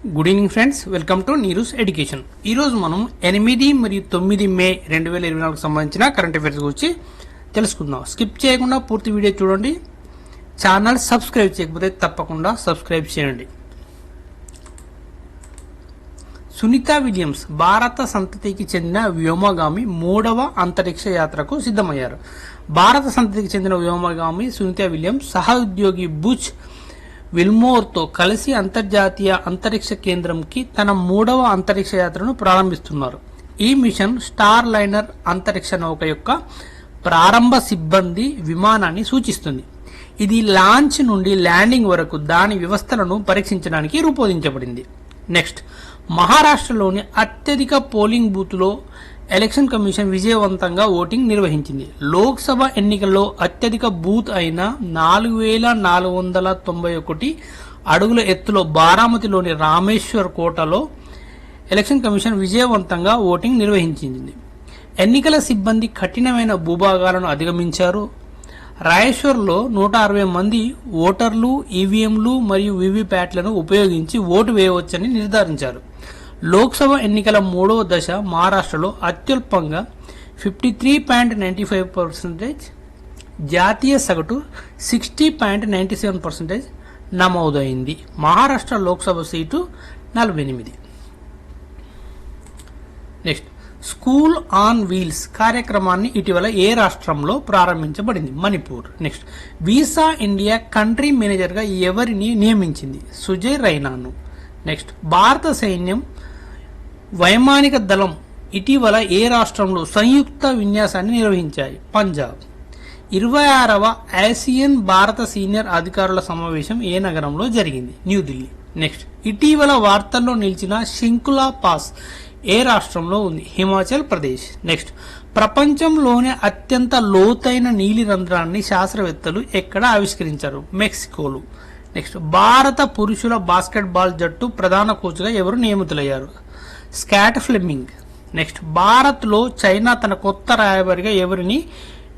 Good evening friends, welcome to Neeru's education. ఈరోజు మనం 8 మరియు 9 మే 2024 సంబంధించిన కరెంట్ అఫైర్స్ గురించి తెలుసుకుందాం. స్కిప్ చేయకుండా పూర్తి వీడియో చూడండి. ఛానల్ సబ్స్క్రైబ్ చేయకపోతే తప్పకుండా సబ్స్క్రైబ్ చేయండి. సునీత విలియమ్స్ భారత సంతతికి చెందిన వ్యోమగామి 3వ అంతరిక్ష యాత్రకు సిద్ధమయ్యారు. భారత సంతతికి చెందిన వ్యోమగామి సునీత విలియమ్స్ సహోద్యోగి బుచ్ విల్మోర్తో కలిసి అంతర్జాతీయ అంతరిక్ష కేంద్రంకి తన 3వ అంతరిక్ష యాత్రను ప్రారంభిస్తున్నారు. ఈ మిషన్ స్టార్ లైనర్ అంతరిక్ష నౌక యొక్క ప్రారంభ సిబ్బంది విమానాన్ని సూచిస్తుంది. ఇది లాంచ్ నుండి ల్యాండింగ్ వరకు దాని వ్యవస్థలను పరీక్షించడానికి రూపొందించబడింది. నెక్స్ట్, మహారాష్ట్రలోని అత్యధిక పోలింగ్ బూత్లో ఎలక్షన్ కమిషన్ విజయవంతంగా ఓటింగ్ నిర్వహించింది. లోక్సభ ఎన్నికల్లో అత్యధిక బూత్ అయిన 4491 అడుగుల ఎత్తులో బారామతిలోని రామేశ్వర్ కోటలో ఎలక్షన్ కమిషన్ విజయవంతంగా ఓటింగ్ నిర్వహించింది. ఎన్నికల సిబ్బంది కఠినమైన భూభాగాలను అధిగమించారు. రాయేశ్వర్లో 160 మంది ఓటర్లు ఈవీఎంలు మరియు వీవీప్యాట్లను ఉపయోగించి ఓటు వేయవచ్చని నిర్ధారించారు. లోక్సభ ఎన్నికల 3వ దశ మహారాష్ట్రలో అత్యల్పంగా 53.95%, జాతీయ సగటు 60.97% నమోదైంది. Maharashtra Lok Sabha seat 48. Next, school on wheels కార్యక్రమాన్ని ఇటీవల ఏ రాష్ట్రంలో ప్రారంభించబడింది? Manipur. Next, visa India country మేనేజర్గా ఎవరిని నియమించింది? సుజయ్ రైనాను. నెక్స్ట్, భారత సైన్యం వైమానిక దళం ఇటీవల ఏ రాష్ట్రంలో సంయుక్త విన్యాసాన్ని నిర్వహించాయి? పంజాబ్. 26వ ఆసియన్ భారత సీనియర్ అధికారుల సమావేశం ఏ నగరంలో జరిగింది? న్యూఢిల్లీ. నెక్స్ట్, ఇటీవల వార్తల్లో నిలిచిన శంకులా పాస్ ఏ రాష్ట్రంలో ఉంది? హిమాచల్ ప్రదేశ్. నెక్స్ట్, ప్రపంచంలోనే అత్యంత లోతైన నీలి రంధ్రాన్ని శాస్త్రవేత్తలు ఎక్కడ ఆవిష్కరించారు? మెక్సికోలో. నెక్స్ట్, భారత పురుషుల బాస్కెట్బాల్ జట్టు ప్రధాన కోచ్గా ఎవరు నియమితులయ్యారు? Scott Fleming. నెక్స్ట్, భారత్లో చైనా తన కొత్త రాయబారిగా ఎవరిని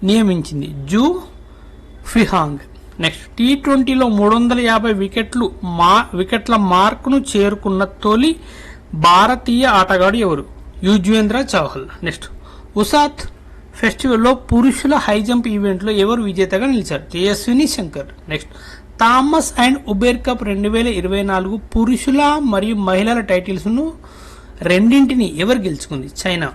నియమించింది? జూ ఫిహాంగ్. నెక్స్ట్, T20లో 350 వికెట్ల మార్కును చేరుకున్న తొలి భారతీయ ఆటగాడు ఎవరు? యుజ్వేంద్ర చహల్. నెక్స్ట్, ఉసాత్ ఫెస్టివల్లో పురుషుల హై జంప్ ఈవెంట్లో ఎవరు విజేతగా నిలిచారు? Tejaswini Shankar. Next, Thomas and Uber cup 2024 పురుషుల మరియు మహిళల టైటిల్స్ ను రెండింటిని ఎవరు గెలుచుకుంది? చైనా.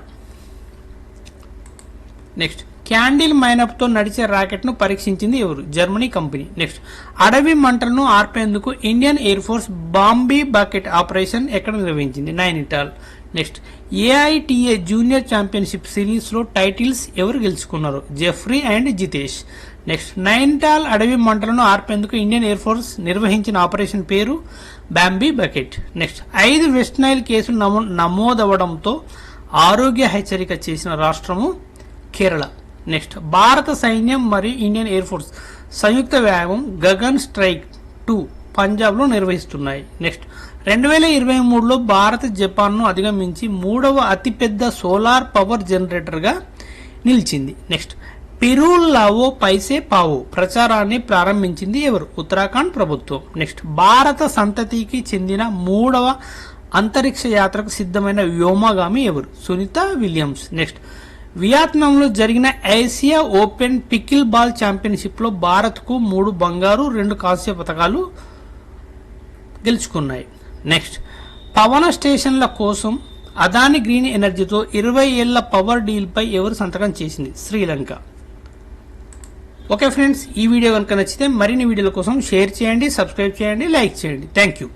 నెక్స్ట్, క్యాండిల్ మైనప్ తో నడిచే రాకెట్ ను పరీక్షించింది ఎవరు? Germany company. నెక్స్ట్, అడవి మంటలను ఆర్పేందుకు Indian Air Force Bambi bucket operation ఎక్కడ నిర్వహించింది? Nainital. Next, AITA junior championship series లో టైటిల్స్ ఎవరు గెలుచుకున్నారు? Jeffrey and Jitesh. Next, Nainital అడవి మంటలను ఆర్పేందుకు ఇండియన్ ఎయిర్ ఫోర్స్ నిర్వహించిన ఆపరేషన్ పేరు Bambi bucket. Next, 5 West Nile కేసులు నమోదవడంతో ఆరోగ్య హెచ్చరిక చేసిన రాష్ట్రము కేరళ. నెక్స్ట్, భారత సైన్యం మరియు ఇండియన్ ఎయిర్ ఫోర్స్ సంయుక్త వ్యాయామం గగన్ స్ట్రైక్ 2 పంజాబ్లో నిర్వహిస్తున్నాయి. నెక్స్ట్, 2023లో భారత్ జపాన్ను అధిగమించి 3వ అతిపెద్ద సోలార్ పవర్ జనరేటర్గా నిలిచింది. నెక్స్ట్, పిరులావో పైసే పావో ప్రచారాన్ని ప్రారంభించింది ఎవరు? ఉత్తరాఖండ్ ప్రభుత్వం. నెక్స్ట్, భారత సంతతికి చెందిన 3వ అంతరిక్ష యాత్రకు సిద్ధమైన వ్యోమగామి ఎవరు? సునీత విలియమ్స్. నెక్స్ట్, వియత్నాంలో జరిగిన Asia open pickle ball championship లో భారత్ కు 3 బంగారు 2 కాంస్య పతకాలు గెలుచుకున్నాయి. నెక్స్ట్, పవన స్టేషన్ల కోసం అదాని గ్రీన్ ఎనర్జీతో 20 ఏళ్ల పవర్ డీల్ పై ఎవరు సంతకం చేసింది? శ్రీలంక. ఓకే ఫ్రెండ్స్, ఈ వీడియో కనుక నచ్చితే మరిన్ని వీడియోల కోసం షేర్ చేయండి, సబ్స్క్రైబ్ చేయండి, లైక్ చేయండి. Thank you.